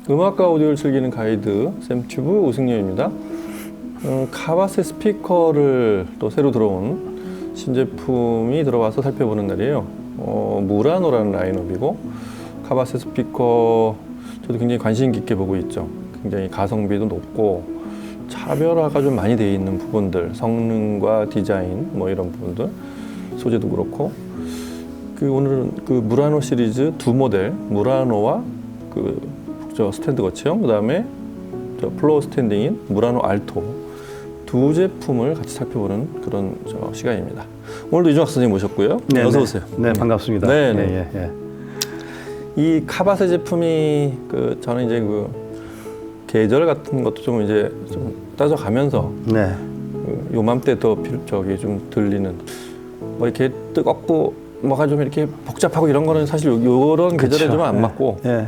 음악과 오디오를 즐기는 가이드 샘튜브 우승렬입니다. 카바세 스피커를 또 새로 들어온 신제품이 들어와서 살펴보는 날이에요. 무라노라는 라인업이고, 카바세 스피커 저도 굉장히 관심 깊게 보고 있죠. 굉장히 가성비도 높고 차별화가 좀 많이 되어 있는 부분들, 성능과 디자인 뭐 이런 부분들, 소재도 그렇고. 오늘은 그 무라노 시리즈 두 모델, 무라노와 저 스탠드 거치형, 그 다음에 저 플로어 스탠딩인 무라노 알토 두 제품을 같이 살펴보는 그런 시간입니다. 오늘도 이종학 선생님 모셨고요. 네, 어서 오세요. 네, 반갑습니다. 네, 네. 예. 이 카바세 제품이 저는 이제 계절 같은 것도 좀 이제 좀 따져가면서 네. 요맘때 더 좀 들리는 뭐 이렇게 뜨겁고 뭐가 좀 이렇게 복잡하고 이런 거는 사실 요런 계절에 좀 안 맞고. 예.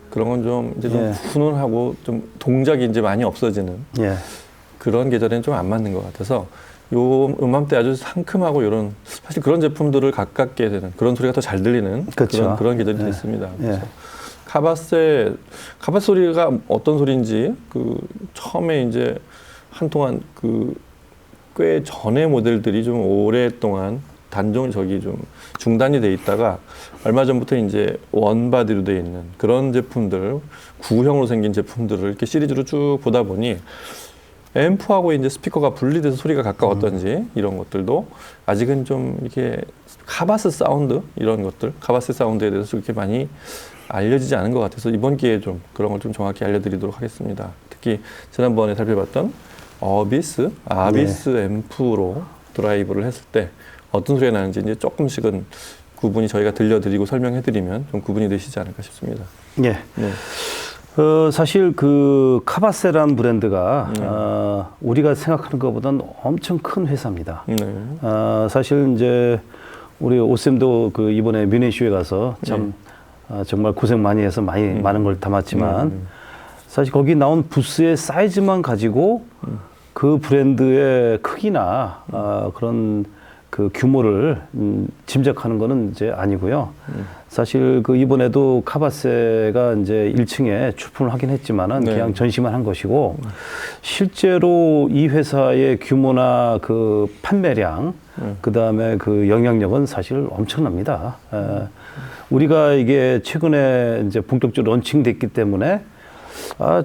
그런 건 좀 이제 좀 훈훈하고 좀 동작이 이제 많이 없어지는 그런 계절에는 좀 안 맞는 것 같아서 요 음맘때 아주 상큼하고 이런 사실 그런 제품들을 가깝게 되는 그런 소리가 더 잘 들리는 그런 계절이 됐습니다. 그래서 카바세 소리가 어떤 소리인지 처음에 이제 한동안 꽤 전의 모델들이 좀 오랫동안 단종 좀 중단이 돼 있다가 얼마 전부터 이제 원바디로 돼 있는 그런 제품들, 구형으로 생긴 제품들을 이렇게 시리즈로 쭉 보다 보니 앰프하고 이제 스피커가 분리돼서 소리가 가까웠던지 이런 것들도 아직은 좀 이렇게 카바세 사운드 이런 것들, 카바세 사운드에 대해서 이렇게 많이 알려지지 않은 것 같아서 이번 기회에 좀 그런 걸 좀 정확히 알려드리도록 하겠습니다. 특히 지난번에 살펴봤던 아비스 앰프로 드라이브를 했을 때 어떤 소리가 나는지 이제 조금씩은 구분이 저희가 들려드리고 설명해드리면 좀 구분이 되시지 않을까 싶습니다. 네. 사실 카바세라는 브랜드가 우리가 생각하는 것보다는 엄청 큰 회사입니다. 사실 이제 우리 오쌤도 이번에 뮤니쇼에 가서 참 정말 고생 많이 해서 많은 걸 담았지만 사실 거기 나온 부스의 사이즈만 가지고 그 브랜드의 크기나 그런 규모를 짐작하는 거는 이제 아니고요. 사실 이번에도 카바세가 이제 1층에 출품을 하긴 했지만은 그냥 전시만 한 것이고 실제로 이 회사의 규모나 판매량, 그 다음에 영향력은 사실 엄청납니다. 우리가 이게 최근에 이제 본격적으로 런칭됐기 때문에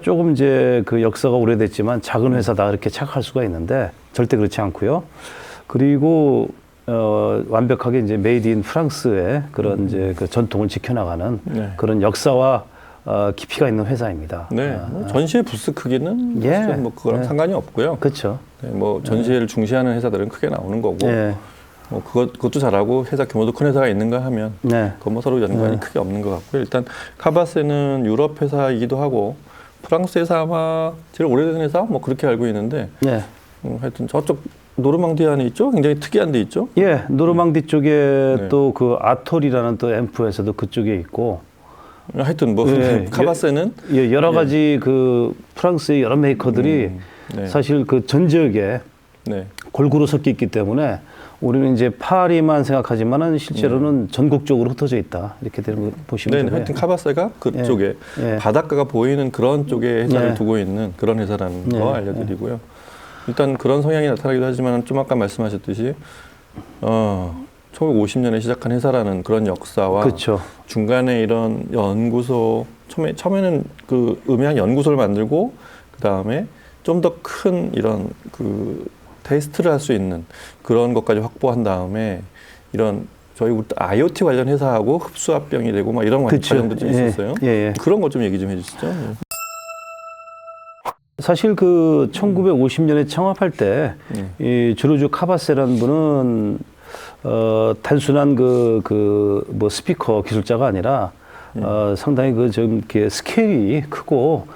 조금 이제 역사가 오래됐지만 작은 회사다 이렇게 착각할 수가 있는데 절대 그렇지 않고요. 그리고 완벽하게 이제 메이드 인 프랑스의 그런 이제 전통을 지켜나가는 그런 역사와 깊이가 있는 회사입니다. 전시회 부스 크기는 뭐 그거랑 상관이 없고요. 그렇죠. 뭐 전시회를 중시하는 회사들은 크게 나오는 거고, 뭐 그것도 잘하고 회사 규모도 큰 회사가 있는가 하면 그건 뭐 서로 연관이 크게 없는 것 같고요. 일단 카바세는 유럽 회사이기도 하고 프랑스 회사 아마 제일 오래된 회사 뭐 그렇게 알고 있는데, 하여튼 저쪽 노르망디 안에 있죠? 굉장히 특이한 데 있죠? 노르망디 쪽에 또 아톨이라는 또 앰프 회사도 그쪽에 있고. 하여튼 뭐 카바세는 여러 가지 프랑스의 여러 메이커들이 사실 전 지역에 골고루 섞여 있기 때문에 우리는 이제 파리만 생각하지만은 실제로는 전국적으로 흩어져 있다 이렇게 되는 거 보시면 되고요. 하여튼 카바세가 그쪽에 바닷가가 보이는 그런 쪽에 회사를 두고 있는 그런 회사라는 거 알려드리고요. 일단 그런 성향이 나타나기도 하지만 좀 아까 말씀하셨듯이 1950년에 시작한 회사라는 그런 역사와 중간에 이런 연구소 처음에는 음향 연구소를 만들고 그 다음에 좀 더 큰 이런 테스트를 할 수 있는 그런 것까지 확보한 다음에 이런 저희 IoT 관련 회사하고 흡수합병이 되고 막 이런 과정도 좀 있었어요. 그런 것 좀 얘기 좀 해주시죠. 사실 1950년에 창업할 때 이 조르주 카바세라는 분은 단순한 뭐 스피커 기술자가 아니라 상당히 좀 이렇게 스케일이 크고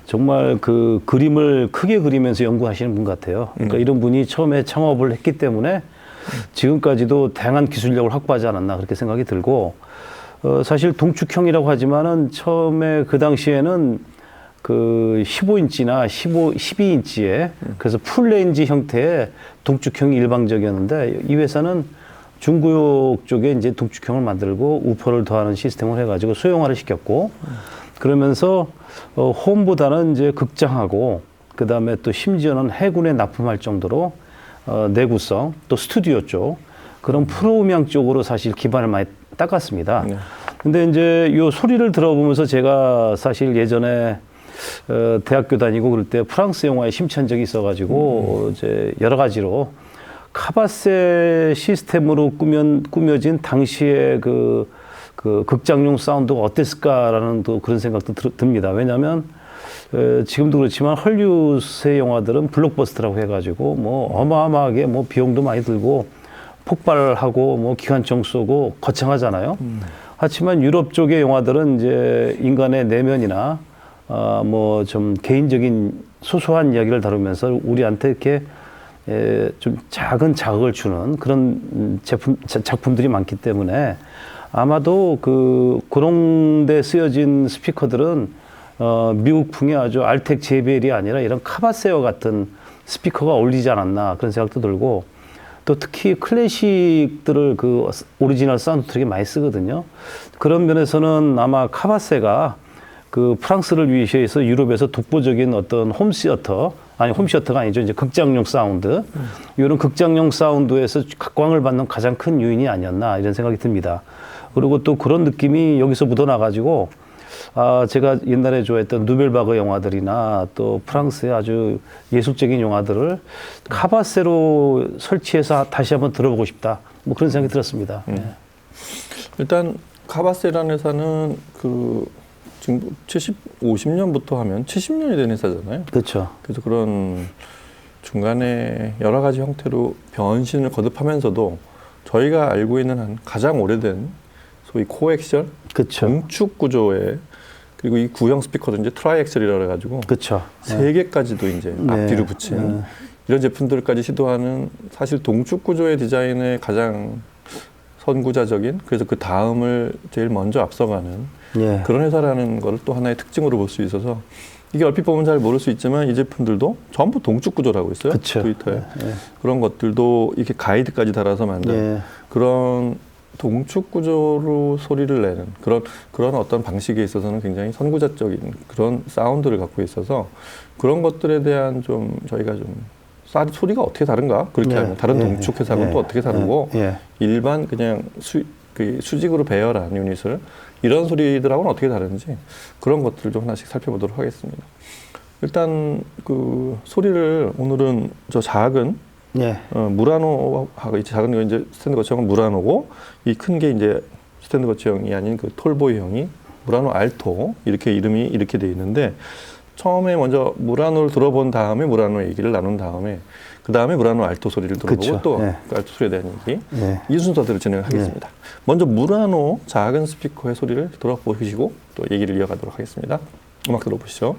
정말 그림을 크게 그리면서 연구하시는 분 같아요. 그러니까 이런 분이 처음에 창업을 했기 때문에 지금까지도 다양한 기술력을 확보하지 않았나 그렇게 생각이 들고, 사실 동축형이라고 하지만은 처음에 그 당시에는 15인치나 12인치에 그래서 풀레인지 형태의 동축형이 일방적이었는데 이 회사는 중구역 쪽에 이제 동축형을 만들고 우퍼를 더하는 시스템을 해가지고 소형화를 시켰고 그러면서 홈보다는 이제 극장하고 그다음에 또 심지어는 해군에 납품할 정도로 내구성 또 스튜디오 쪽 그런 프로음향 쪽으로 사실 기반을 많이 닦았습니다. 네. 근데 이제 요 소리를 들어보면서 제가 사실 예전에 대학교 다니고 그럴 때 프랑스 영화에 심취한 적이 있어가지고 이제 여러 가지로 카바세 시스템으로 꾸며진 당시의 그 극장용 사운드가 어땠을까라는 또 그런 생각도 듭니다. 왜냐하면 지금도 그렇지만 헐리우드의 영화들은 블록버스터라고 해가지고 뭐 어마어마하게 뭐 비용도 많이 들고 폭발하고 뭐 기관총 쏘고 거창하잖아요. 하지만 유럽 쪽의 영화들은 이제 인간의 내면이나 뭐 좀 개인적인 소소한 이야기를 다루면서 우리한테 이렇게 좀 작은 자극을 주는 그런 작품들이 많기 때문에 아마도 그런 데 쓰여진 스피커들은 미국풍의 아주 알텍 JBL이 아니라 이런 카바세어 같은 스피커가 어울리지 않았나 그런 생각도 들고 또 특히 클래식들을 그 오리지널 사운드 트랙에 많이 쓰거든요. 그런 면에서는 아마 카바세가 그 프랑스를 위해서 유럽에서 독보적인 어떤 홈시어터가 아니죠. 이제 극장용 사운드. 이런 극장용 사운드에서 각광을 받는 가장 큰 요인이 아니었나 이런 생각이 듭니다. 그리고 또 그런 느낌이 여기서 묻어나가지고 제가 옛날에 좋아했던 누벨바그 영화들이나 또 프랑스의 아주 예술적인 영화들을 카바세로 설치해서 다시 한번 들어보고 싶다. 뭐 그런 생각이 들었습니다. 일단 카바세라는 회사는 지금 50년부터 하면 70년이 된 회사잖아요. 그렇죠. 그래서 그런 중간에 여러 가지 형태로 변신을 거듭하면서도 저희가 알고 있는 한 가장 오래된 소위 코엑셀, 그렇죠. 동축 구조의 그리고 이 구형 스피커도 이제 트라이엑셀이라고 해가지고 그렇죠. 세 개까지도 이제 앞뒤로 붙인 이런 제품들까지 시도하는 사실 동축 구조의 디자인의 가장 선구자적인 그래서 그 다음을 제일 먼저 앞서가는 그런 회사라는 걸 또 하나의 특징으로 볼 수 있어서 이게 얼핏 보면 잘 모를 수 있지만 이 제품들도 전부 동축 구조라고 있어요. 그쵸. 트위터에 그런 것들도 이렇게 가이드까지 달아서 만든 그런 동축 구조로 소리를 내는 그런 어떤 방식에 있어서는 굉장히 선구자적인 그런 사운드를 갖고 있어서 그런 것들에 대한 좀 저희가 좀 소리가 어떻게 다른가 그렇게 하면 다른 동축 회사하고는 또 어떻게 다르고 일반 그냥 수직으로 배열한 유닛을 이런 소리들하고는 어떻게 다른지 그런 것들을 좀 하나씩 살펴보도록 하겠습니다. 일단 그 소리를 오늘은 저 작은 무라노하고 이 작은 거 이제 스탠드 거치형은 무라노고 이 큰 게 이제 스탠드 거치형이 아닌 그 톨보이형이 무라노 알토 이렇게 이름이 이렇게 돼 있는데 처음에 먼저 무라노를 들어본 다음에 무라노 얘기를 나눈 다음에 그 다음에 무라노 알토 소리를 들어보고 그쵸. 또 그 알토 소리에 대한 얘기 이 순서대로 진행하겠습니다. 먼저 무라노 작은 스피커의 소리를 들어보시고 또 얘기를 이어가도록 하겠습니다. 음악 들어보시죠.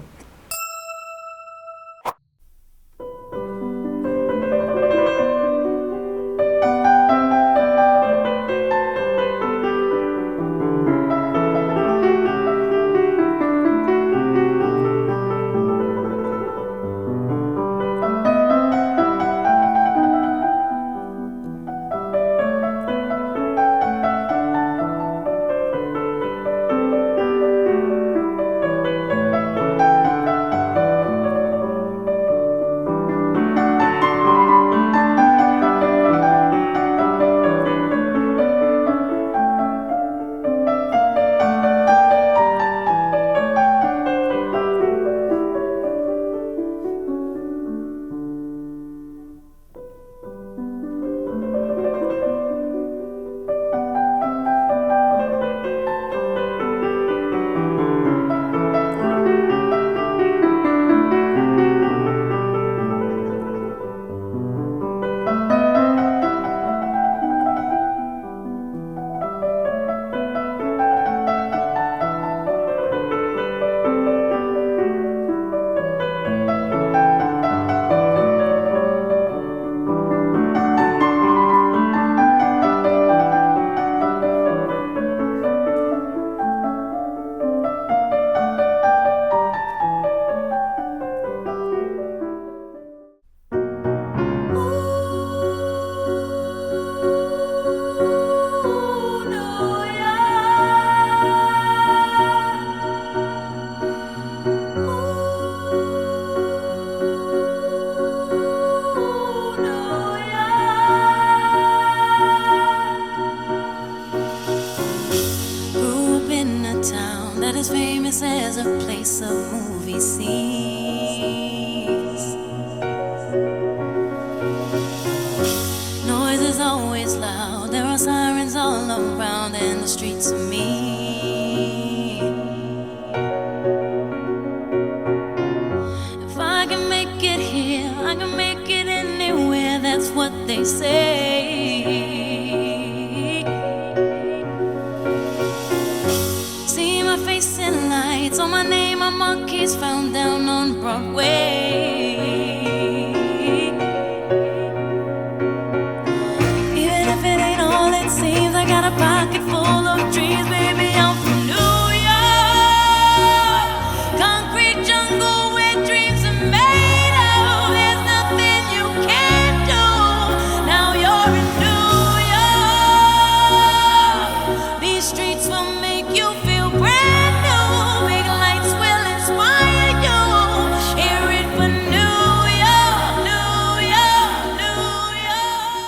as famous as a place of movie scenes. Noise is always loud, there are sirens all around, and the streets are mean. If I can make it here, I can make it anywhere, that's what they say. See my face in lights, on my name, my monkeys found down on Broadway. Even if it ain't all it seems, I got a pocket full of dreams, baby, I'm from New York. Concrete jungle where dreams are made of. There's nothing you can't do. Now you're in New York. These streets will make you feel brand new. Big lights will inspire you. Hear it for New York, New York, New York.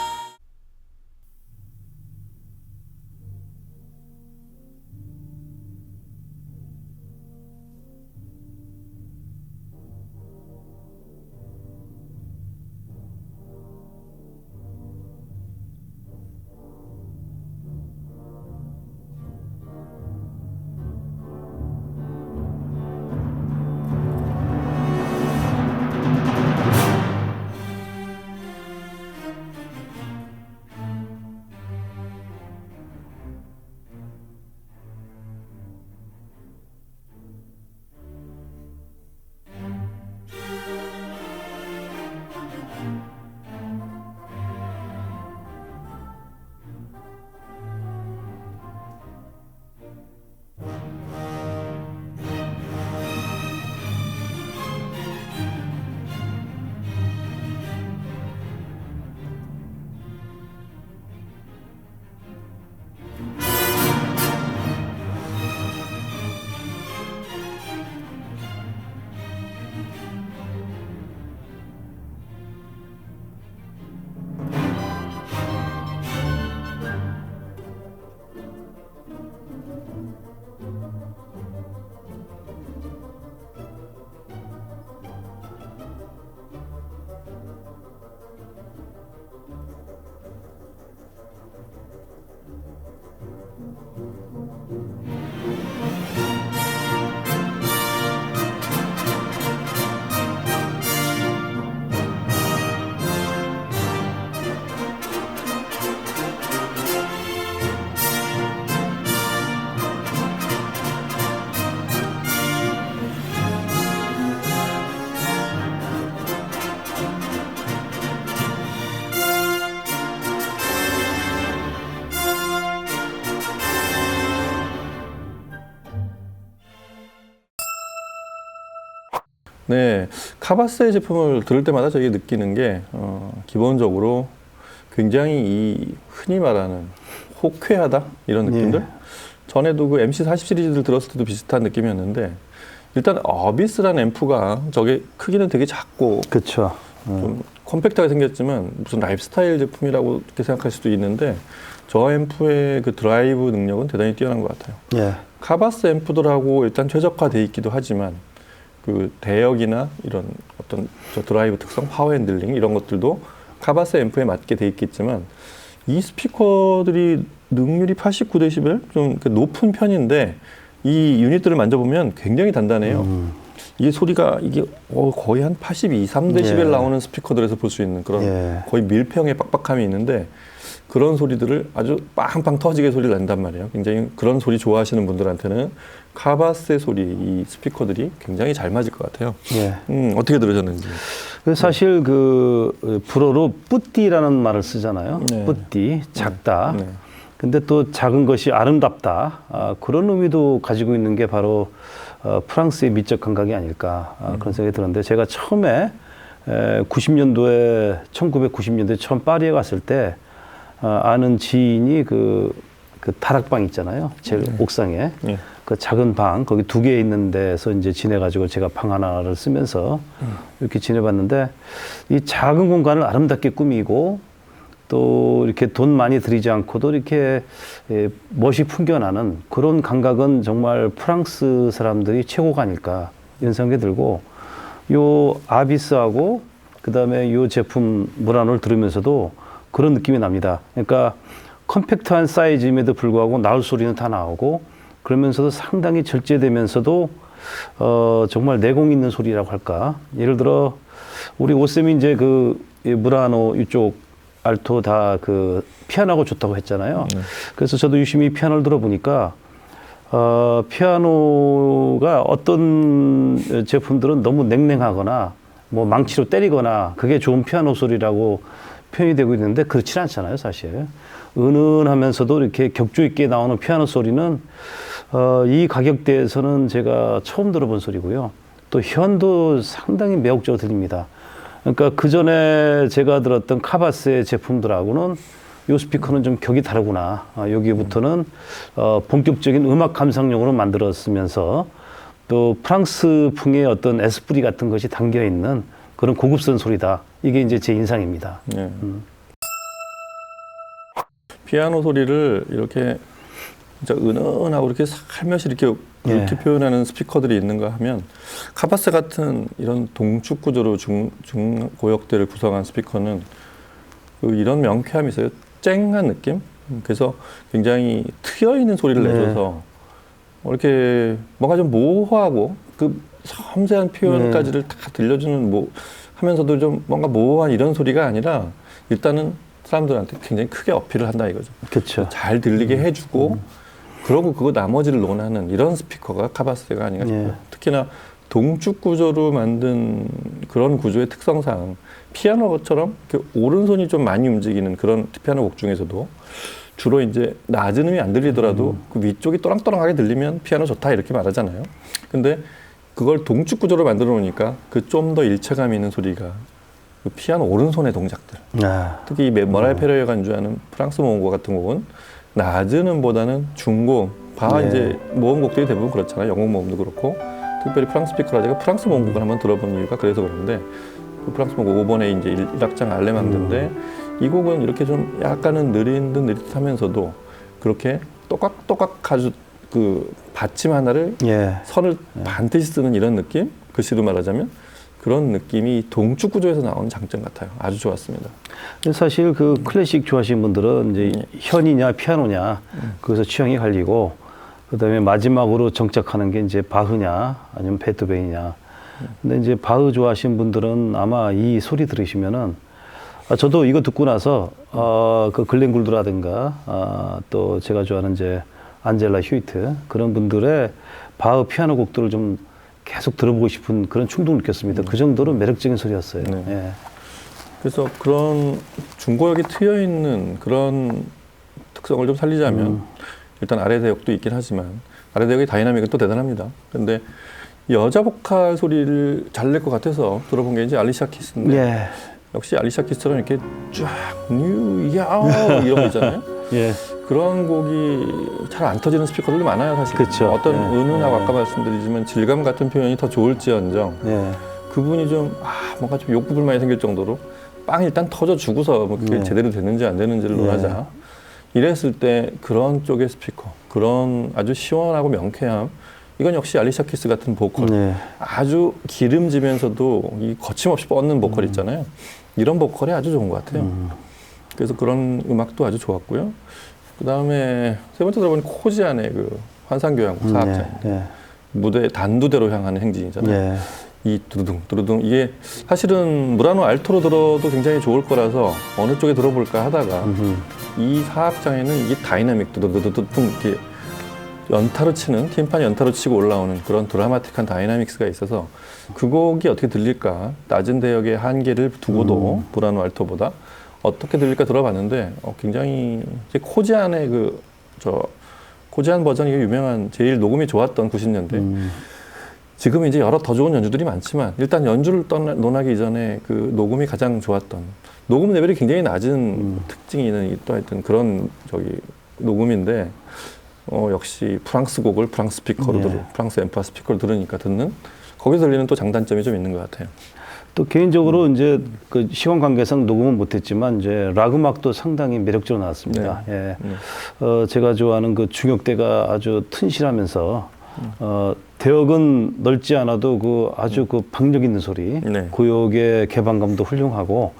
네, 카바스의 제품을 들을 때마다 저희 느끼는 게 기본적으로 굉장히 이 흔히 말하는 호쾌하다 이런 느낌들. 예. 전에도 그 MC40 시리즈를 들었을 때도 비슷한 느낌이었는데 일단 어비스라는 앰프가 저게 크기는 되게 작고 그렇죠. 좀 컴팩트하게 생겼지만 무슨 라이프스타일 제품이라고 이렇게 생각할 수도 있는데 저 앰프의 그 드라이브 능력은 대단히 뛰어난 것 같아요. 예. 카바스 앰프들하고 일단 최적화돼 있기도 하지만 그 대역이나 이런 어떤 저 드라이브 특성, 파워 핸들링 이런 것들도 카바스 앰프에 맞게 돼 있겠지만 이 스피커들이 능률이 89데시벨 좀 높은 편인데 이 유닛들을 만져보면 굉장히 단단해요. 이게 소리가 이게 거의 한 82, 3데시벨 예. 나오는 스피커들에서 볼 수 있는 그런 예. 거의 밀폐형의 빡빡함이 있는데 그런 소리들을 아주 빵빵 터지게 소리를 낸단 말이에요. 굉장히 그런 소리 좋아하시는 분들한테는 카바스의 소리, 이 스피커들이 굉장히 잘 맞을 것 같아요. 예. 어떻게 들으셨는지. 사실 그 불어로 뿌띠라는 말을 쓰잖아요. 네. 뿌띠, 작다. 네. 근데 또 작은 것이 아름답다. 그런 의미도 가지고 있는 게 바로 프랑스의 미적 감각이 아닐까 그런 생각이 들었는데 제가 처음에 1990년도에 처음 파리에 갔을 때 아는 지인이 그 다락방 있잖아요. 제일 옥상에. 네. 그 작은 방, 거기 2개 있는 데서 이제 지내가지고 제가 방 하나를 쓰면서 이렇게 지내봤는데 이 작은 공간을 아름답게 꾸미고 또 이렇게 돈 많이 들이지 않고도 이렇게 멋이 풍겨나는 그런 감각은 정말 프랑스 사람들이 최고가 아닐까 이런 생각이 들고, 요 아비스하고 그다음에 요 제품 무라노를 들으면서도 그런 느낌이 납니다. 그러니까 컴팩트한 사이즈임에도 불구하고 나올 소리는 다 나오고, 그러면서도 상당히 절제되면서도 정말 내공 있는 소리라고 할까. 예를 들어 우리 오쌤이 이제 그 무라노 이쪽 알토 다 그 피아노하고 좋다고 했잖아요. 그래서 저도 유심히 피아노를 들어보니까 피아노가 어떤 제품들은 너무 냉랭하거나 뭐 망치로 때리거나 그게 좋은 피아노 소리라고 표현이 되고 있는데 그렇지 않잖아요, 사실. 은은하면서도 이렇게 격조 있게 나오는 피아노 소리는 이 가격대에서는 제가 처음 들어본 소리고요. 또 현도 상당히 매혹적으로 들립니다. 그러니까 그 전에 제가 들었던 카바스의 제품들하고는 이 스피커는 좀 격이 다르구나. 여기부터는 본격적인 음악 감상용으로 만들었으면서 또 프랑스풍의 어떤 에스프리 같은 것이 담겨 있는 그런 고급스러운 소리다. 이게 이제 제 인상입니다. 네. 피아노 소리를 이렇게 진짜 은은하고 이렇게 살며시 이렇게 표현하는 스피커들이 있는가 하면, 카바스 같은 이런 동축 구조로 중고역대를 구성한 스피커는 이런 명쾌함이 있어요. 쨍한 느낌? 그래서 굉장히 트여 있는 소리를 내줘서 이렇게 뭔가 좀 모호하고 그 섬세한 표현까지를 다 들려주는 하면서도 좀 뭔가 모호한 이런 소리가 아니라 일단은 사람들한테 굉장히 크게 어필을 한다 이거죠. 그렇죠. 잘 들리게 해주고 그러고 그거 나머지를 논하는 이런 스피커가 카바스가 아닌가 싶어요. 특히나 동축 구조로 만든 그런 구조의 특성상 피아노처럼 이렇게 오른손이 좀 많이 움직이는 그런 피아노 곡 중에서도 주로 이제 낮은 음이 안 들리더라도 그 위쪽이 또랑또랑하게 들리면 피아노 좋다 이렇게 말하잖아요. 근데 그걸 동축 구조로 만들어 놓으니까 그 좀 더 일체감 있는 소리가 그 피아노 오른손의 동작들. 특히 이 머라이 페레이어가 연주하는 프랑스 모음곡 같은 곡은 낮은 음보다는 중고음, 이제 모음곡들이 대부분 그렇잖아요. 영국 모음도 그렇고. 특별히 프랑스 스피커라 제가 프랑스 모음곡을 한번 들어본 이유가 그래서 그런데, 그 프랑스 모음곡 5번에 이제 1악장 알레망드인데 이 곡은 이렇게 좀 약간은 느린 듯 느릿하면서도 그렇게 또각또각 아주 그 받침 하나를 선을 반드시 쓰는 이런 느낌? 글씨로 말하자면 그런 느낌이 동축 구조에서 나오는 장점 같아요. 아주 좋았습니다. 사실 그 클래식 좋아하시는 분들은 이제 현이냐 피아노냐 거기서 취향이 갈리고, 그다음에 마지막으로 정착하는 게 이제 바흐냐 아니면 베토벤이냐. 근데 이제 바흐 좋아하시는 분들은 아마 이 소리 들으시면은, 저도 이거 듣고 나서 그 글렌 굴드라든가 또 제가 좋아하는 이제 안젤라 휴이트 그런 분들의 바흐 피아노 곡들을 좀 계속 들어보고 싶은 그런 충동을 느꼈습니다. 그 정도로 매력적인 소리였어요. 그래서 그런 중고역이 트여 있는 그런 특성을 좀 살리자면 일단 아래 대역도 있긴 하지만 아래 대역의 다이나믹은 또 대단합니다. 근데 여자 보컬 소리를 잘 낼 것 같아서 들어본 게 이제 알리샤 키스인데 역시 알리샤 키스처럼 이렇게 쫙 뉴야오 이런 거 있잖아요. 그런 곡이 잘 안 터지는 스피커들도 많아요, 사실. 그쵸. 어떤 은은하고 아까 말씀드리지만 질감 같은 표현이 더 좋을지언정 그분이 좀 뭔가 좀 욕구불만이 생길 정도로 빵 일단 터져주고서 뭐 그게 제대로 되는지 안 되는지를 논하자. 이랬을 때 그런 쪽의 스피커, 그런 아주 시원하고 명쾌함, 이건 역시 알리샤 키스 같은 보컬, 아주 기름지면서도 이 거침없이 뻗는 보컬 있잖아요. 이런 보컬이 아주 좋은 것 같아요. 그래서 그런 음악도 아주 좋았고요. 그 다음에 세 번째 들어보니 코지안의 그 환상교향곡 4악장. 무대 단두대로 향하는 행진이잖아요. 이 두루둥 이게 사실은 무라노 알토로 들어도 굉장히 좋을 거라서 어느 쪽에 들어볼까 하다가 이 4악장에는 이게 다이나믹 두두두두둥 이렇게 연타로 치는 팀판 연타로 치고 올라오는 그런 드라마틱한 다이나믹스가 있어서 그 곡이 어떻게 들릴까, 낮은 대역의 한계를 두고도 무라노 알토보다 어떻게 들릴까 들어봤는데 굉장히 코지안의 코지안 버전이 유명한 제일 녹음이 좋았던 90년대. 지금 이제 여러 더 좋은 연주들이 많지만 일단 연주를 논하기 이전에 그 녹음이 가장 좋았던, 녹음 레벨이 굉장히 낮은 특징이 있는 또 하여튼 그런 녹음인데 역시 프랑스 곡을 프랑스 스피커로 프랑스 앰파 스피커로 들으니까 듣는 거기서 들리는 또 장단점이 좀 있는 것 같아요. 또 개인적으로 이제 그 시간 관계상 녹음은 못했지만 이제 락 음악도 상당히 매력적으로 나왔습니다. 예. 제가 좋아하는 그 중역대가 아주 튼실하면서 대역은 넓지 않아도 그 아주 그 박력 있는 소리, 고역의 개방감도 훌륭하고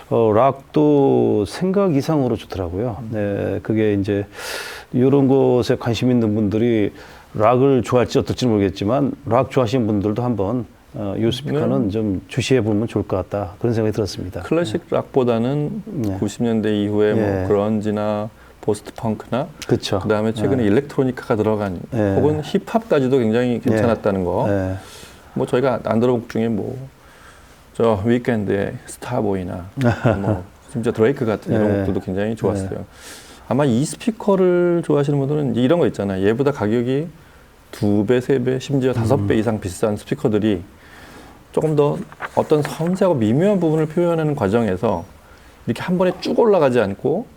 락도 생각 이상으로 좋더라고요. 네, 그게 이제 이런 것에 관심 있는 분들이 락을 좋아할지 어떨지 모르겠지만 락 좋아하시는 분들도 한번 이 스피커는 좀 주시해 보면 좋을 것 같다 그런 생각이 들었습니다. 클래식 락보다는 90년대 이후에 뭐 그런지나 포스트 펑크나 그쵸. 그다음에 최근에 일렉트로니카가 들어간 혹은 힙합까지도 굉장히 괜찮았다는 거. 뭐 저희가 안 들어본 곡 중에 뭐 저 위켄드의 스타보이나 뭐 심지어 드레이크 같은 이런 곡들도 굉장히 좋았어요. 아마 이 스피커를 좋아하시는 분들은 이제 이런 거 있잖아요. 얘보다 가격이 2배, 3배, 심지어 5배 이상 비싼 스피커들이 조금 더 어떤 섬세하고 미묘한 부분을 표현하는 과정에서 이렇게 한 번에 쭉 올라가지 않고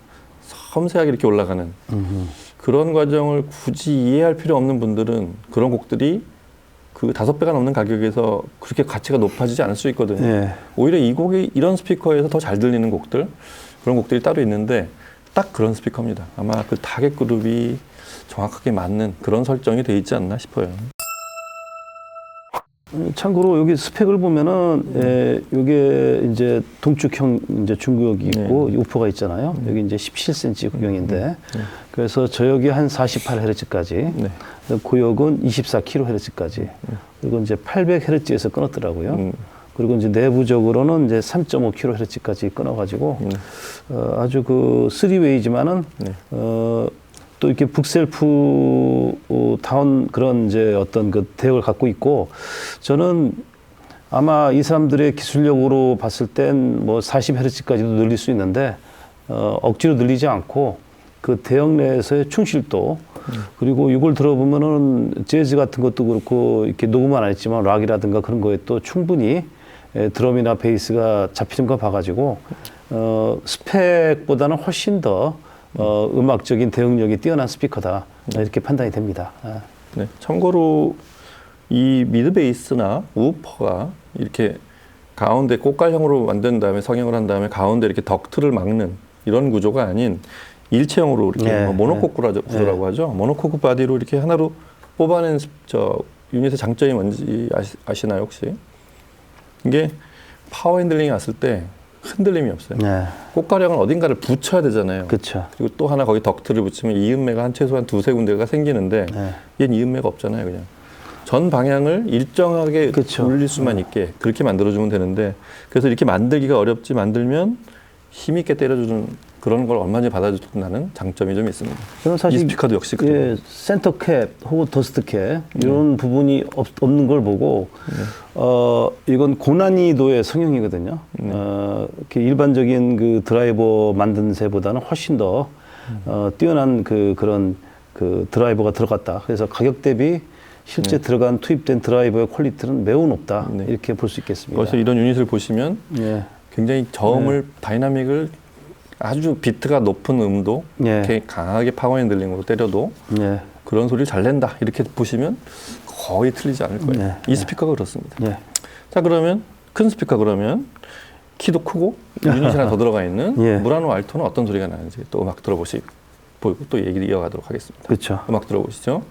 섬세하게 이렇게 올라가는 그런 과정을 굳이 이해할 필요 없는 분들은 그런 곡들이 그 5배가 넘는 가격에서 그렇게 가치가 높아지지 않을 수 있거든요. 오히려 이 곡이 이런 스피커에서 더 잘 들리는 곡들, 그런 곡들이 따로 있는데 딱 그런 스피커입니다. 아마 그 타겟 그룹이 정확하게 맞는 그런 설정이 돼 있지 않나 싶어요. 참고로 여기 스펙을 보면은 이게 이제 동축형 이제 중구역이 있고 우퍼가 있잖아요. 여기 이제 17cm 구경인데 그래서 저역이 한 48Hz까지, 고역은 24kHz까지, 그리고 이제 800Hz에서 끊었더라고요. 그리고 이제 내부적으로는 이제 3.5kHz까지 끊어가지고 아주 그 3웨이지만은 또 이렇게 북셀프 다운 그런 이제 어떤 그 대역을 갖고 있고, 저는 아마 이 사람들의 기술력으로 봤을 땐 뭐 40Hz까지도 늘릴 수 있는데 억지로 늘리지 않고 그 대역 내에서의 충실도, 그리고 이걸 들어보면은 재즈 같은 것도 그렇고 이렇게 녹음은 안 했지만 락이라든가 그런 거에 또 충분히 드럼이나 베이스가 잡히는 거 봐가지고 스펙보다는 훨씬 더 음악적인 대응력이 뛰어난 스피커다 이렇게 판단이 됩니다. 네, 참고로 이 미드 베이스나 우퍼가 이렇게 가운데 꽃갈형으로 만든 다음에 성형을 한 다음에 가운데 이렇게 덕트를 막는 이런 구조가 아닌 일체형으로 이렇게 모노코크 구조라고 하죠. 모노코크 바디로 이렇게 하나로 뽑아낸 저 유닛의 장점이 뭔지 아시나요 혹시? 이게 파워 핸들링이 왔을 때 흔들림이 없어요. 꽃가령은 어딘가를 붙여야 되잖아요. 그쵸. 그리고 또 하나 거기 덕트를 붙이면 이음매가 한 최소한 2-3군데가 생기는데 얘는 이음매가 없잖아요. 그냥 전 방향을 일정하게 돌릴 수만 있게 그렇게 만들어주면 되는데, 그래서 이렇게 만들기가 어렵지, 만들면 힘있게 때려주는 그런 걸 얼마든지 받아준다는 장점이 좀 있습니다. 이 스피커도 역시 그래요. 센터 캡 혹은 더스트 캡 이런 부분이 없는 걸 보고 이건 고난이도의 성형이거든요. 이렇게 일반적인 그 드라이버 만든 새보다는 훨씬 더 뛰어난 그런 그 드라이버가 들어갔다. 그래서 가격 대비 실제 들어간 투입된 드라이버의 퀄리티는 매우 높다. 이렇게 볼 수 있겠습니다. 그래서 이런 유닛을 보시면 굉장히 저음을 다이나믹을 아주 비트가 높은 음도 이렇게 강하게 파워 핸들링으로 때려도 그런 소리를 잘 낸다 이렇게 보시면 거의 틀리지 않을 거예요. 이 스피커가 그렇습니다. 자, 그러면 큰 스피커, 그러면 키도 크고 유닛이 하나 더 들어가 있는 무라노 알토는 어떤 소리가 나는지 또 음악 들어보시고 또 얘기를 이어가도록 하겠습니다. 그렇죠. 음악 들어보시죠.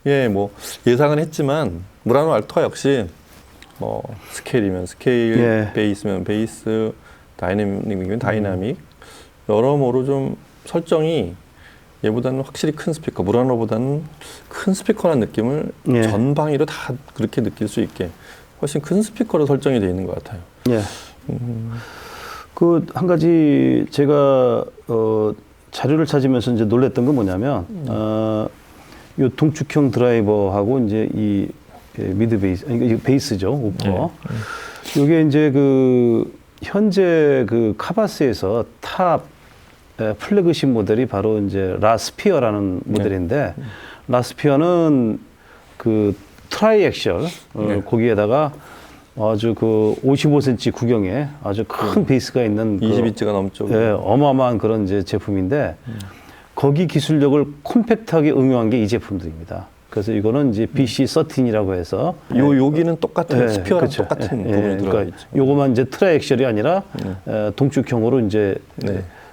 예, 뭐 예상은 했지만 무라노 알토가 역시 뭐 스케일이면 스케일, 예. 베이스면 베이스, 다이내믹이면 다이나믹 여러모로 좀 설정이 얘보다는 확실히 큰 스피커, 무라노보다는 큰 스피커라는 느낌을 예. 전방위로 다 그렇게 느낄 수 있게 훨씬 큰 스피커로 설정이 되어 있는 것 같아요. 예. 그 한 가지 제가 자료를 찾으면서 이제 놀랬던 건 뭐냐면 요 동축형 드라이버하고 이제 이 미드 베이스, 이게 베이스죠, 우퍼. 이게 이제 그 현재 그 카바스에서 탑 플래그십 모델이 바로 이제 라스피어라는 모델인데 라스피어는 그 트라이액셜 거기에다가 아주 그 55cm 구경에 아주 큰 베이스가 있는 20인치가 넘죠. 예, 어마어마한 그런 이제 제품인데 거기 기술력을 콤팩트하게 응용한 게 이 제품들입니다. 그래서 이거는 이제 BC13이라고 해서 여기는 똑같은 스피어랑 그렇죠. 똑같은 부분이 들어가 그러니까 있죠. 요거만 이제 트라이액셜이 아니라 동축형으로 이제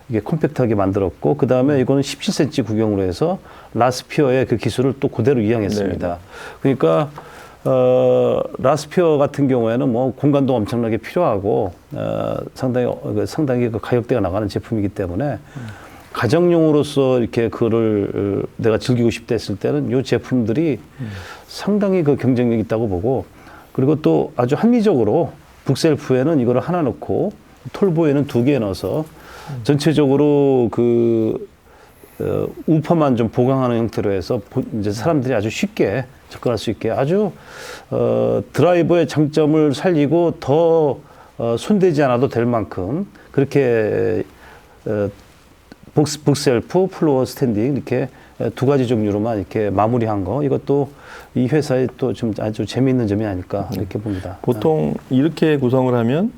이게 콤팩트하게 만들었고 그 다음에 이거는 17cm 구경으로 해서 라스피어의 그 기술을 또 그대로 이용했습니다. 그러니까 라스피어 같은 경우에는 뭐 공간도 엄청나게 필요하고 상당히 그 가격대가 나가는 제품이기 때문에 가정용으로서 이렇게 그거를 내가 즐기고 싶다 했을 때는 이 제품들이 상당히 그 경쟁력이 있다고 보고 그리고 또 아주 합리적으로 북셀프에는 이거를 하나 넣고 톨보에는 2개 넣어서 전체적으로 그 우퍼만 좀 보강하는 형태로 해서 이제 사람들이 아주 쉽게 접근할 수 있게 아주 드라이버의 장점을 살리고 더 손대지 않아도 될 만큼 그렇게 북셀프, 플로어 스탠딩 이렇게 2가지 종류로만 이렇게 마무리한 거 이것도 이 회사의 또 좀 아주 재미있는 점이 아닐까 이렇게 봅니다. 보통 이렇게 구성을 하면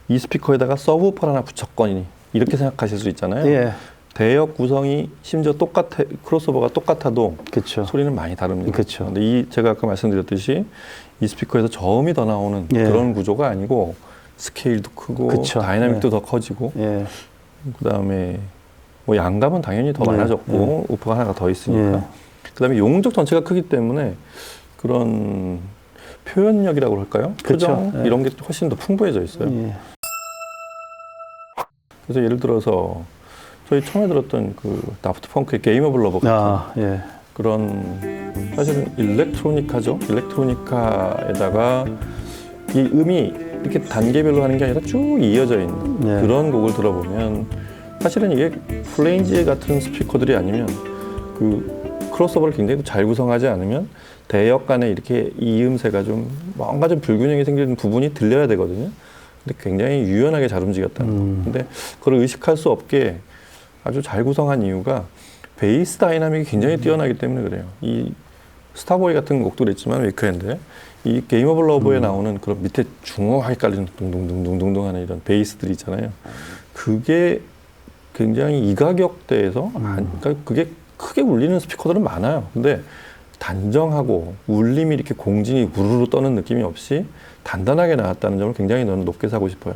이 스피커에다가 서브우퍼를 하나 붙였거니 이렇게 생각하실 수 있잖아요. 예. 대역 구성이 심지어 크로스오버가 똑같아도 그쵸. 소리는 많이 다릅니다. 그쵸. 근데 제가 아까 말씀드렸듯이 이 스피커에서 저음이 더 나오는 그런 구조가 아니고 스케일도 크고 그쵸. 다이나믹도 더 커지고 그다음에 뭐 양감은 당연히 더 많아졌고 우퍼가 하나가 더 있으니까 그다음에 용적 전체가 크기 때문에 그런 표현력이라고 할까요? 표정 이런 게 훨씬 더 풍부해져 있어요. 그래서 예를 들어서 저희 처음에 들었던 그 다프트 펑크의 게임 오브 러버 같은 그런 사실은 일렉트로니카죠. 일렉트로니카에다가 이 음이 이렇게 단계별로 하는 게 아니라 쭉 이어져 있는 그런 곡을 들어보면 사실은 이게 플레인지 같은 스피커들이 아니면 그 크로스오버를 굉장히 잘 구성하지 않으면 대역 간에 이렇게 이음새가 좀 뭔가 좀 불균형이 생기는 부분이 들려야 되거든요. 근데 굉장히 유연하게 잘 움직였다는 거. 근데 그걸 의식할 수 없게 아주 잘 구성한 이유가 베이스 다이나믹이 굉장히 뛰어나기 때문에 그래요. 이 스타보이 같은 곡도 있지만 위크엔드 이 게임 오브 러브에 나오는 그런 밑에 중후하게 깔리는 둥둥둥둥둥 하는 이런 베이스들이 있잖아요. 그게 굉장히 이 가격대에서 그러니까 그게 크게 울리는 스피커들은 많아요. 근데 단정하고 울림이 이렇게 공진이 우르르 떠는 느낌이 없이 단단하게 나왔다는 점을 굉장히 저는 높게 사고 싶어요.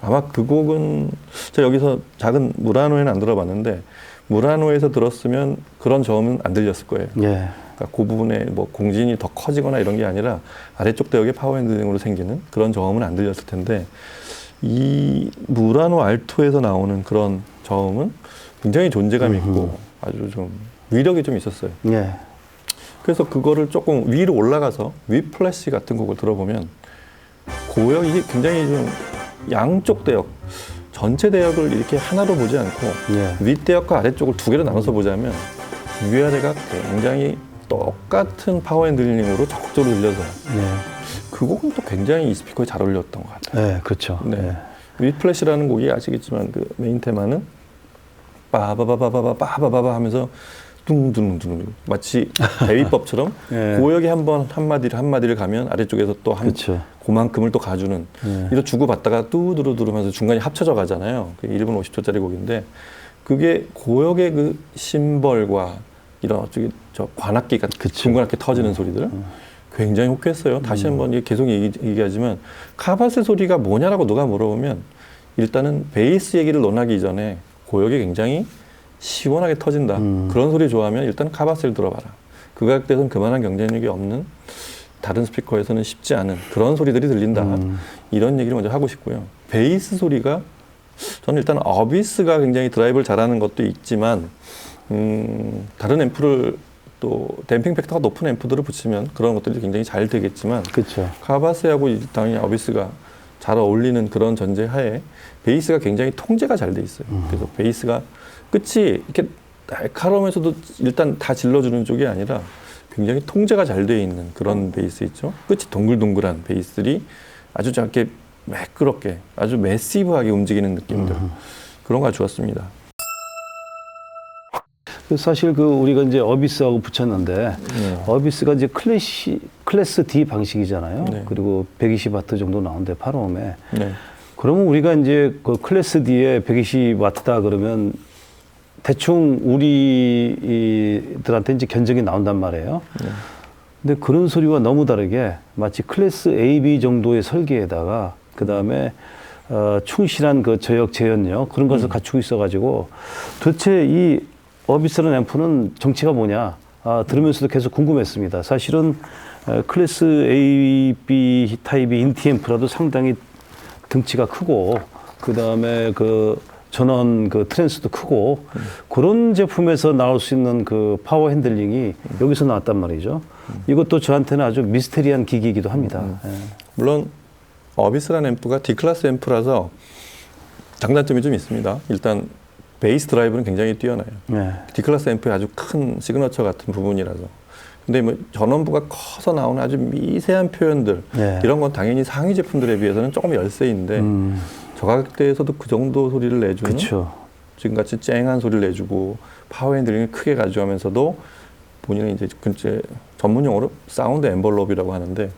아마 그 곡은 제가 여기서 작은 무라노에는 안 들어봤는데 무라노에서 들었으면 그런 저음은 안 들렸을 거예요. 그러니까 그 부분에 뭐 공진이 더 커지거나 이런 게 아니라 아래쪽 대역에 파워핸들링으로 생기는 그런 저음은 안 들렸을 텐데 이 무라노 알토에서 나오는 그런 저음은 굉장히 존재감이 있고 아주 좀 위력이 좀 있었어요. 그래서 그거를 조금 위로 올라가서 위플래시 같은 곡을 들어보면 고역이 굉장히 좀 양쪽 대역, 전체 대역을 이렇게 하나로 보지 않고 윗대역과 아래쪽을 2개로 나눠서 보자면 위아래가 굉장히 똑같은 파워핸들링으로 적극적으로 들려서 그 곡은 또 굉장히 이 스피커에 잘 어울렸던 것 같아요. 그렇죠. 위플래시라는 곡이 아시겠지만 그 메인 테마는 빠바바바바바바바바 하면서 둥둥둥 마치 대위법처럼 고역이 한 마디를 가면 아래쪽에서 또 그만큼을 또 가주는 이거 주고받다가 뚜두루두루 하면서 중간에 합쳐져 가잖아요. 그게 1분 50초짜리 곡인데 그게 고역의 그 심벌과 이런 저 관악기가 중간악기 터지는 소리들 굉장히 호쾌했어요. 다시 한번 계속 얘기하지만 카바스 소리가 뭐냐라고 누가 물어보면 일단은 베이스 얘기를 논하기 전에 고역이 굉장히 시원하게 터진다. 그런 소리 좋아하면 일단 카바스를 들어봐라. 그 가격대에서는 그만한 경쟁력이 없는 다른 스피커에서는 쉽지 않은 그런 소리들이 들린다. 이런 얘기를 먼저 하고 싶고요. 베이스 소리가 저는 일단 어비스가 굉장히 드라이브를 잘하는 것도 있지만 다른 앰프를 또 댐핑 팩터가 높은 앰프들을 붙이면 그런 것들이 굉장히 잘 되겠지만 그렇죠. 카바세하고 당연히 어비스가 잘 어울리는 그런 전제하에 베이스가 굉장히 통제가 잘 돼 있어요. 그래서 베이스가 끝이 이렇게 날카로우면서도 일단 다 질러주는 쪽이 아니라 굉장히 통제가 잘 돼 있는 그런 베이스 있죠. 끝이 동글동글한 베이스들이 아주 작게 매끄럽게 아주 매시브하게 움직이는 느낌들 그런 거 좋았습니다. 사실 우리가 이제 어비스하고 붙였는데 어비스가 이제 클래스 D 방식이잖아요. 네. 그리고 120와트 정도 나오는데 8옴에. 네. 그러면 우리가 이제 그 클래스 D에 120와트다 그러면 대충 우리들한테 이제 견적이 나온단 말이에요. 네. 근데 그런 소리와 너무 다르게 마치 클래스 A, B 정도의 설계에다가 그 다음에 충실한 그 저역 재현력 그런 것을 갖추고 있어가지고 도대체 이 어비스라는 앰프는 정체가 뭐냐 들으면서도 계속 궁금했습니다. 사실은 클래스 A, B 타입의 인티 앰프라도 상당히 등치가 크고 그 다음에 그 전원 그 트랜스도 크고 그런 제품에서 나올 수 있는 그 파워 핸들링이 여기서 나왔단 말이죠. 이것도 저한테는 아주 미스테리한 기기이기도 합니다. 예. 물론 어비스라는 앰프가 D클래스 앰프라서 장단점이 좀 있습니다. 일단 베이스 드라이브는 굉장히 뛰어나요. 예. D클래스 앰프의 아주 큰 시그너처 같은 부분이라서. 근데 뭐 전원부가 커서 나오는 아주 미세한 표현들 예. 이런 건 당연히 상위 제품들에 비해서는 조금 열세인데 저 가격대에서도 그 정도 소리를 내주는 그쵸. 지금같이 쨍한 소리를 내주고 파워 핸들링을 크게 가져가면서도 본인의 이제 전문 용어로 사운드 엠벌롭이라고 하는데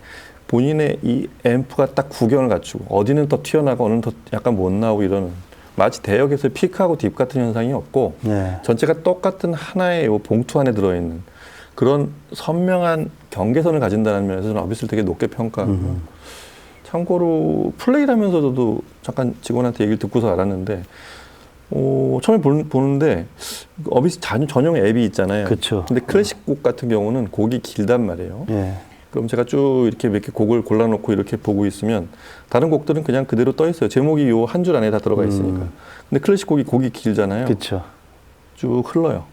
본인의 이 앰프가 딱 구경을 갖추고 어디는 더 튀어나가고 어디는 더 약간 못 나오고 이러는 마치 대역에서 피크하고 딥 같은 현상이 없고 예. 전체가 똑같은 하나의 요 봉투 안에 들어있는 그런 선명한 경계선을 가진다는 면에서 저는 어비스를 되게 높게 평가하고 참고로 플레이를 하면서도 잠깐 직원한테 얘기를 듣고서 알았는데 처음에 보는데 어비스 전용 앱이 있잖아요. 그쵸. 근데 클래식 곡 같은 경우는 곡이 길단 말이에요. 예. 그럼 제가 쭉 이렇게 몇 개 곡을 골라놓고 이렇게 보고 있으면 다른 곡들은 그냥 그대로 떠 있어요. 제목이 요 한 줄 안에 다 들어가 있으니까. 근데 클래식 곡이 길잖아요. 그쵸. 쭉 흘러요.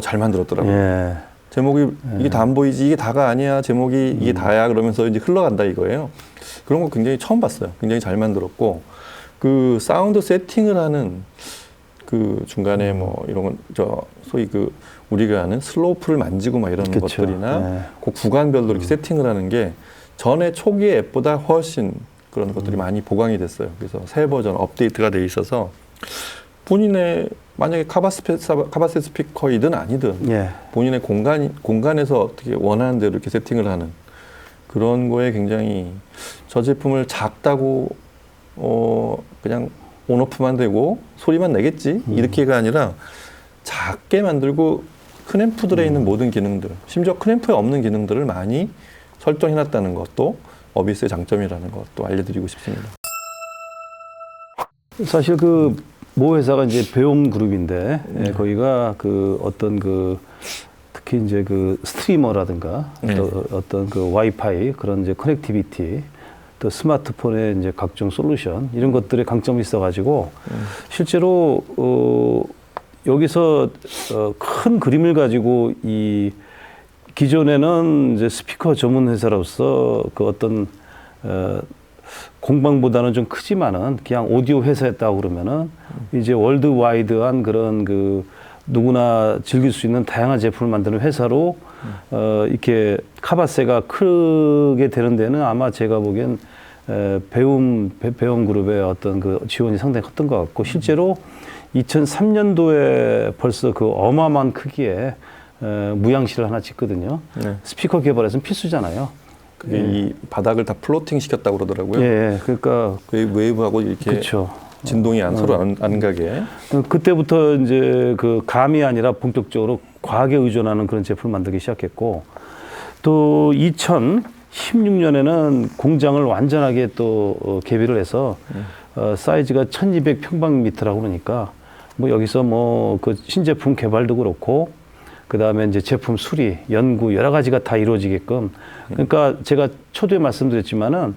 잘 만들었더라고요. 예. 제목이 이게 다 안 보이지 이게 다가 아니야 제목이 이게 다야 그러면서 이제 흘러간다 이거예요. 그런 거 굉장히 처음 봤어요. 굉장히 잘 만들었고 그 사운드 세팅을 하는 그 중간에 뭐 이런 건 소위 그 우리가 아는 슬로프를 만지고 막 이런 그쵸. 것들이나 네. 그 구간별로 이렇게 세팅을 하는 게 전에 초기의 앱보다 훨씬 그런 것들이 많이 보강이 됐어요. 그래서 새 버전 업데이트가 돼 있어서 본인의 만약에 카바세 스피커이든 아니든 예. 본인의 공간에서 어떻게 원하는 대로 이렇게 세팅을 하는 그런 거에 굉장히 저 제품을 작다고 그냥 온오프만 되고 소리만 내겠지 이렇게가 아니라 작게 만들고 큰 앰프들에 있는 모든 기능들 심지어 큰 앰프에 없는 기능들을 많이 설정해놨다는 것도 어비스의 장점이라는 것도 알려드리고 싶습니다. 사실 모 회사가 이제 배움 그룹인데 예, 거기가 어떤 특히 이제 스트리머라든가 또 어떤 와이파이 그런 이제 커넥티비티 또 스마트폰의 이제 각종 솔루션 이런 것들의 강점이 있어가지고 실제로 여기서 큰 그림을 가지고 이 기존에는 이제 스피커 전문 회사로서 어떤 공방보다는 좀 크지만은 그냥 오디오 회사였다고 그러면은 이제 월드와이드한 그런 누구나 즐길 수 있는 다양한 제품을 만드는 회사로 이렇게 카바세가 크게 되는 데는 아마 제가 보기엔 배움 그룹의 어떤 지원이 상당히 컸던 것 같고 실제로 2003년도에 벌써 어마어마한 크기의 무양실을 하나 짓거든요. 네. 스피커 개발에서는 필수잖아요. 그게 이 바닥을 다 플로팅 시켰다고 그러더라고요. 예, 그러니까 그 웨이브하고 이렇게 그렇죠. 진동이 서로 안 가게. 그때부터 이제 감이 아니라 본격적으로 과학에 의존하는 그런 제품을 만들기 시작했고 또 2016년에는 공장을 완전하게 또 개비를 해서 사이즈가 1200평방미터라고 그러니까 뭐 여기서 신제품 개발도 그렇고 그다음에 이제 제품 수리, 연구 여러 가지가 다 이루어지게끔. 그러니까 제가 초두에 말씀드렸지만은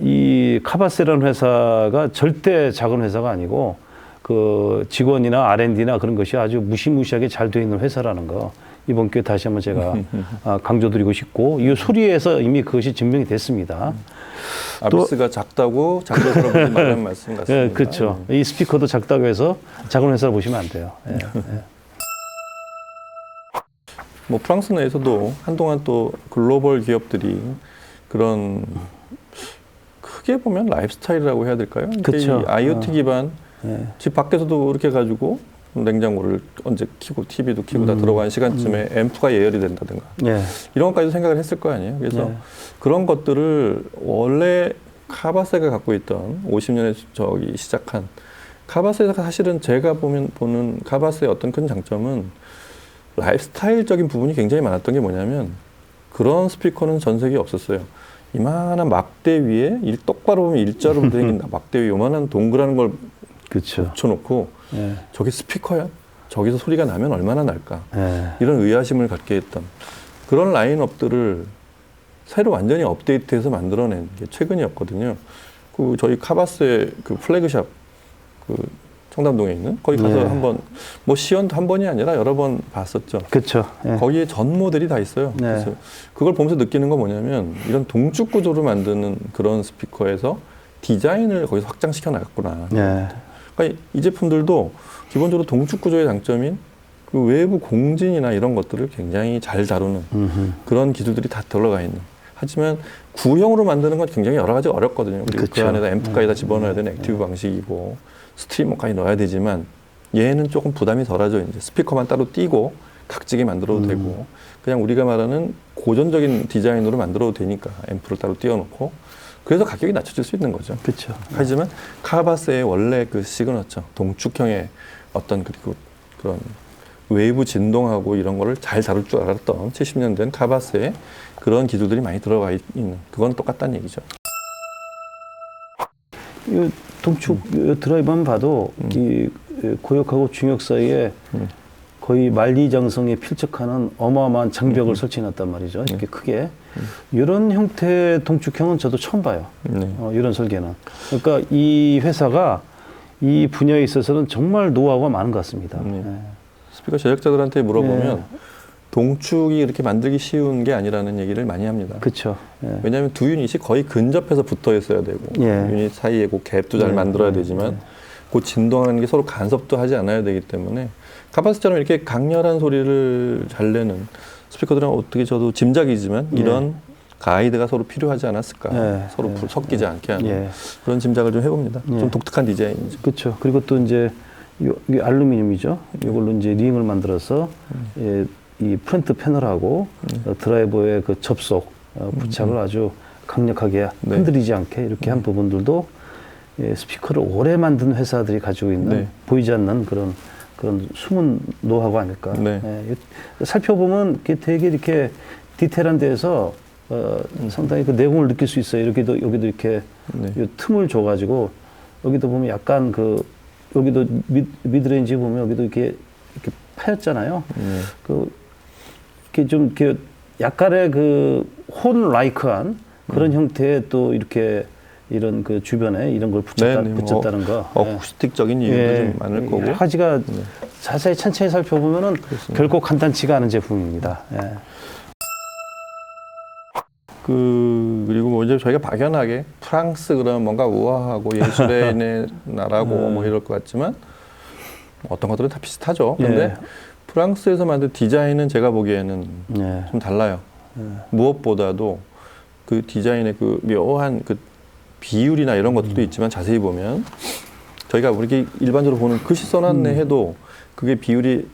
이 카바세라는 회사가 절대 작은 회사가 아니고 그 직원이나 R&D나 그런 것이 아주 무시무시하게 잘 돼 있는 회사라는 거 이번 기회에 다시 한번 제가 강조드리고 싶고 이 수리에서 이미 그것이 증명이 됐습니다. 아비스가 작다고 작은 회사로 보지 말라는 말씀 같습니다. 예, 그렇죠. 이 스피커도 작다고 해서 작은 회사로 보시면 안 돼요. 예, 예. 뭐 프랑스 내에서도 한동안 또 글로벌 기업들이 그런 크게 보면 라이프스타일이라고 해야 될까요? 그쵸. 이 IoT 기반 예. 집 밖에서도 이렇게 가지고 냉장고를 언제 켜고 TV도 켜고 다 들어가는 시간쯤에 앰프가 예열이 된다든가 예. 이런 것까지 생각을 했을 거 아니에요. 그래서 예. 그런 것들을 원래 카바세가 갖고 있던 50년에 저기 시작한 카바세가 사실은 제가 보는 카바세의 어떤 큰 장점은 라이프스타일적인 부분이 굉장히 많았던 게 뭐냐면 그런 스피커는 전 세계에 없었어요. 이만한 막대 위에 똑바로 보면 일자로 생긴 막대 위에 요만한 동그라는 걸 그렇죠. 붙여놓고 예. 저게 스피커야? 저기서 소리가 나면 얼마나 날까? 예. 이런 의아심을 갖게 했던 그런 라인업들을 새로 완전히 업데이트해서 만들어낸 게 최근이었거든요. 그 저희 카바스의 그 플래그샵 그 청담동에 있는 거기 가서 네. 한번 뭐 시연도 한 번이 아니라 여러 번 봤었죠. 그렇죠. 예. 거기에 전 모델이 다 있어요. 네. 그래서 그걸 보면서 느끼는 건 뭐냐면 이런 동축 구조를 만드는 그런 스피커에서 디자인을 거기서 확장시켜 나갔구나. 예. 그러니까 이 제품들도 기본적으로 동축 구조의 장점인 그 외부 공진이나 이런 것들을 굉장히 잘 다루는 그런 기술들이 다 들어가 있는. 하지만 구형으로 만드는 건 굉장히 여러 가지 어렵거든요. 그리고 그 그쵸. 안에다 앰프까지 다 집어넣어야 되는 액티브 방식이고 스트리머까지 넣어야 되지만 얘는 조금 부담이 덜하죠. 이제 스피커만 따로 띄고 각지게 만들어도 되고 그냥 우리가 말하는 고전적인 디자인으로 만들어도 되니까 앰프를 따로 띄워놓고 그래서 가격이 낮춰질 수 있는 거죠. 그렇죠. 하지만 카바스의 원래 그 시그너처 동축형의 어떤 그리고 그런 외부 진동하고 이런 거를 잘 다룰 줄 알았던 70년 된 카바스의 그런 기술들이 많이 들어가 있는 그건 똑같다는 얘기죠. 이 동축 드라이브만 봐도 이 고역하고 중역 사이에 거의 만리장성에 필적하는 어마어마한 장벽을 설치해놨단 말이죠. 이렇게 크게. 이런 형태의 동축형은 저도 처음 봐요. 이런 설계는. 그러니까 이 회사가 이 분야에 있어서는 정말 노하우가 많은 것 같습니다. 스피커 제작자들한테 물어보면 동축이 이렇게 만들기 쉬운 게 아니라는 얘기를 많이 합니다. 그렇죠. 왜냐하면 두 유닛이 거의 근접해서 붙어 있어야 되고 유닛 사이에 그 갭도 잘 만들어야 되지만 그 진동하는 게 서로 간섭도 하지 않아야 되기 때문에 카바스처럼 이렇게 강렬한 소리를 잘 내는 스피커들은 어떻게 저도 짐작이지만 이런 가이드가 서로 필요하지 않았을까. 서로 섞이지 않게 하는 그런 짐작을 좀 해봅니다. 좀 독특한 디자인이죠. 그렇죠. 그리고 또 이제 이게 알루미늄이죠. 이걸로 이제 링을 만들어서 이 프론트 패널하고 드라이버의 그 접속 부착을 아주 강력하게 흔들리지 않게 이렇게 한 부분들도 스피커를 오래 만든 회사들이 가지고 있는 보이지 않는 그런 숨은 노하우가 아닐까. 살펴보면 되게 이렇게 디테일한 데에서 상당히 그 내공을 느낄 수 있어요. 여기도 이렇게 이 틈을 줘가지고 여기도 보면 약간 여기도 미드레인지 보면 여기도 이렇게 파였잖아요. 이렇게 좀 이렇게 약간의 혼 라이크한 그런 형태의 또 이렇게 이런 그 주변에 이런 걸 붙였다는 거. 어쿠스틱적인 이유도 좀 많을 거고. 여러 가지가 자세히 천천히 살펴보면은 결코 간단치가 않은 제품입니다. 그리고 뭐 이제 저희가 막연하게 프랑스 그러면 뭔가 우아하고 예술의 나라고 뭐 이럴 것 같지만 어떤 것들은 다 비슷하죠. 근데 프랑스에서 만든 디자인은 제가 보기에는 좀 달라요. 무엇보다도 그 디자인의 그 묘한 그 비율이나 이런 것들도 있지만 자세히 보면 저희가 우리 일반적으로 보는 글씨 써놨네 해도 그게 비율이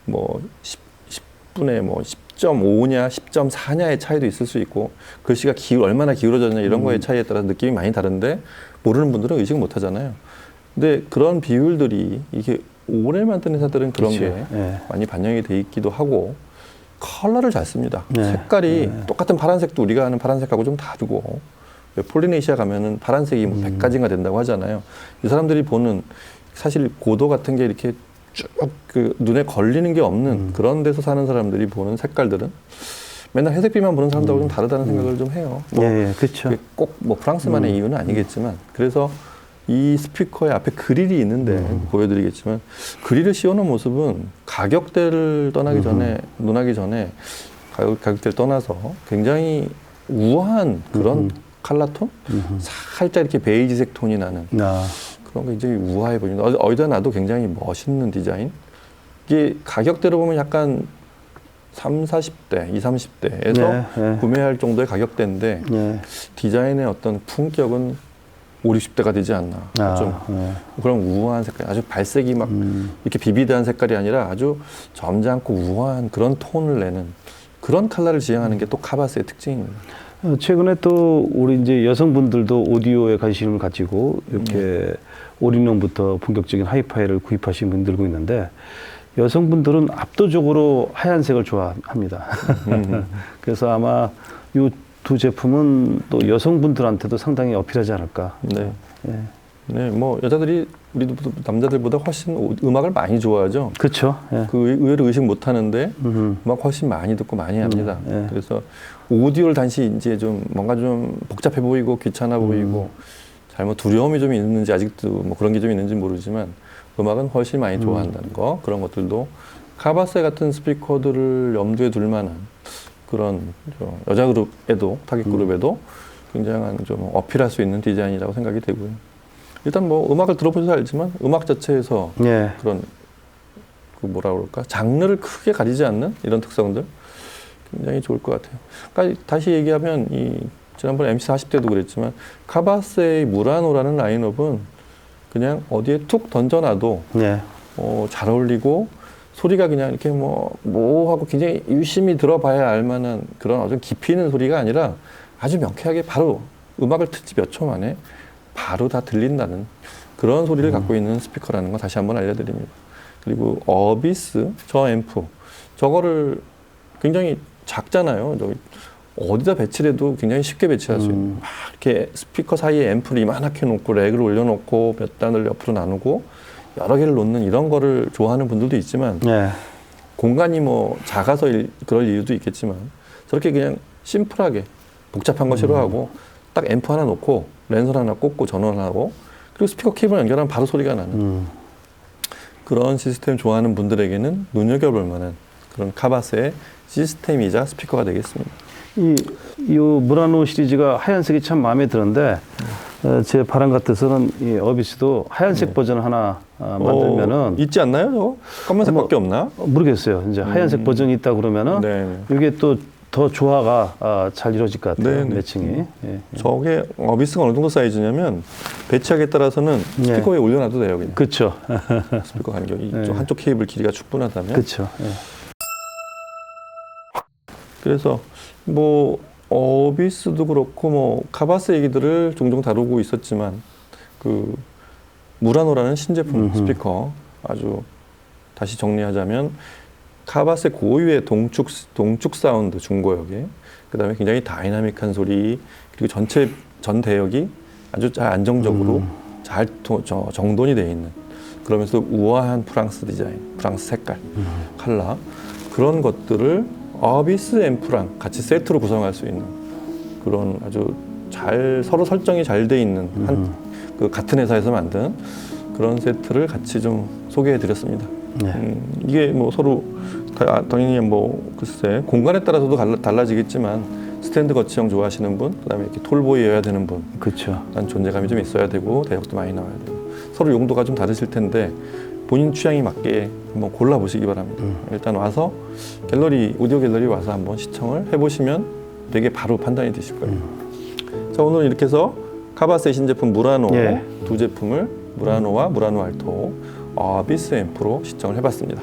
뭐 10분의 뭐 10.5냐 10.4냐의 차이도 있을 수 있고 글씨가 얼마나 기울어졌냐 이런 거의 차이에 따라서 느낌이 많이 다른데 모르는 분들은 의식 못 하잖아요. 근데 그런 비율들이 이게 오래 만든 회사들은 그런 게 많이 반영이 돼 있기도 하고 컬러를 잘 씁니다. 색깔이 똑같은 파란색도 우리가 아는 파란색하고 좀 다르고 폴리네시아 가면은 파란색이 뭐 100가지가 된다고 하잖아요. 이 사람들이 보는 사실 고도 같은 게 이렇게 쭉 그 눈에 걸리는 게 없는 그런 데서 사는 사람들이 보는 색깔들은 맨날 회색빛만 보는 사람들하고 좀 다르다는 생각을 좀 해요. 뭐 그렇죠. 꼭 뭐 프랑스만의 이유는 아니겠지만 그래서 이 스피커의 앞에 그릴이 있는데 보여드리겠지만 그릴을 씌워놓은 모습은 가격대를 떠나기 전에 논하기 전에 가격대를 떠나서 굉장히 우아한 그런 컬러톤? 살짝 이렇게 베이지색 톤이 나는 그런 게 굉장히 우아해 보입니다. 어디다 놔도 굉장히 멋있는 디자인. 이게 가격대로 보면 약간 40, 30대에서 구매할 정도의 가격대인데 디자인의 어떤 품격은 60대가 되지 않나. 좀 그런 우아한 색깔, 아주 발색이 막 이렇게 비비드한 색깔이 아니라 아주 점잖고 우아한 그런 톤을 내는 그런 컬러를 지향하는 게 또 카바스의 특징입니다. 최근에 또 우리 이제 여성분들도 오디오에 관심을 가지고 이렇게 올인원부터 본격적인 하이파이를 구입하신 분들도 있는데 여성분들은 압도적으로 하얀색을 좋아합니다. 그래서 아마 이 두 제품은 또 여성분들한테도 상당히 어필하지 않을까. 네, 뭐 여자들이 우리도 남자들보다 훨씬 음악을 많이 좋아하죠. 그렇죠. 그 의외로 의식 못 하는데 음악 훨씬 많이 듣고 많이 합니다. 그래서 오디오를 단지 이제 좀 뭔가 좀 복잡해 보이고 귀찮아 보이고 잘못 두려움이 좀 있는지 아직도 뭐 그런 게 좀 있는지 모르지만 음악은 훨씬 많이 좋아한다는 거 그런 것들도 카바세 같은 스피커들을 염두에 둘 만한 그런 여자 그룹에도 타깃 그룹에도 굉장한 좀 어필할 수 있는 디자인이라고 생각이 되고요. 일단 뭐 음악을 들어보셔서 알지만 음악 자체에서 그런 그 뭐라 그럴까 장르를 크게 가리지 않는 이런 특성들 굉장히 좋을 것 같아요. 그러니까 다시 얘기하면 이 지난번 MC40 때도 그랬지만 카바세의 무라노라는 라인업은 그냥 어디에 툭 던져놔도 잘 어울리고 소리가 그냥 이렇게 뭐 하고 굉장히 유심히 들어봐야 알만한 그런 아주 깊이 있는 소리가 아니라 아주 명쾌하게 바로 음악을 듣지 몇 초 만에 바로 다 들린다는 그런 소리를 갖고 있는 스피커라는 거 다시 한번 알려드립니다. 그리고 어비스 저 앰프 저거를 굉장히 작잖아요. 저기 어디다 배치를 해도 굉장히 쉽게 배치할 수 있는 막 이렇게 스피커 사이에 앰프를 이만하게 놓고 렉을 올려놓고 몇 단을 옆으로 나누고 여러 개를 놓는 이런 거를 좋아하는 분들도 있지만 공간이 뭐 작아서 그럴 이유도 있겠지만 저렇게 그냥 심플하게 복잡한 거 싫어하고 딱 앰프 하나 놓고 랜선 하나 꽂고 전원 하나 하고 그리고 스피커 케이블 연결하면 바로 소리가 나는 그런 시스템 좋아하는 분들에게는 눈여겨볼 만한 그런 카바세의 시스템이자 스피커가 되겠습니다. 이 무라노 시리즈가 하얀색이 참 마음에 드는데 제 바람 같아서는 이 어비스도 하얀색 버전 하나 만들면은 있지 않나요? 저거? 검은색밖에 없나? 모르겠어요. 이제 하얀색 버전이 있다 그러면은 이게 또 더 조화가 잘 이루어질 것 같아요. 매칭이. 저게 어비스가 어느 정도 사이즈냐면 배치하기에 따라서는 스피커 위에 올려놔도 돼요. 그냥. 그렇죠. 스피커 간격이 한쪽 케이블 길이가 충분하다면. 그렇죠. 그래서 뭐 어비스도 그렇고 뭐 카바스 얘기들을 종종 다루고 있었지만 그 무라노라는 신제품 스피커 아주 다시 정리하자면 카바스 고유의 동축 사운드 중고역에 그다음에 굉장히 다이나믹한 소리 그리고 전 대역이 아주 잘 안정적으로 잘 정돈이 되어 있는 그러면서 우아한 프랑스 디자인, 프랑스 색깔, 컬러 그런 것들을 어비스 앰프랑 같이 세트로 구성할 수 있는 그런 아주 잘 서로 설정이 잘 돼 있는 그 같은 회사에서 만든 그런 세트를 같이 좀 소개해 드렸습니다. 이게 뭐 서로 당연히 뭐 글쎄 공간에 따라서도 달라지겠지만 스탠드 거치형 좋아하시는 분, 그다음에 이렇게 톨보이여야 되는 분, 그렇죠. 난 존재감이 좀 있어야 되고 대역도 많이 나와야 되고 서로 용도가 좀 다르실 텐데 본인 취향이 맞게 한번 골라보시기 바랍니다. 일단 와서 오디오 갤러리 와서 한번 시청을 해보시면 되게 바로 판단이 되실 거예요. 자, 오늘 이렇게 해서 카바세 신제품 무라노 두 제품을 무라노와 무라노 알토 어비스 앰프로 시청을 해봤습니다.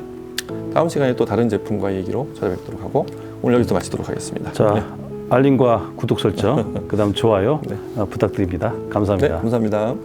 다음 시간에 또 다른 제품과 얘기로 찾아뵙도록 하고 오늘 여기서 마치도록 하겠습니다. 자, 알림과 구독 설정, 그다음 좋아요 부탁드립니다. 감사합니다. 네, 감사합니다.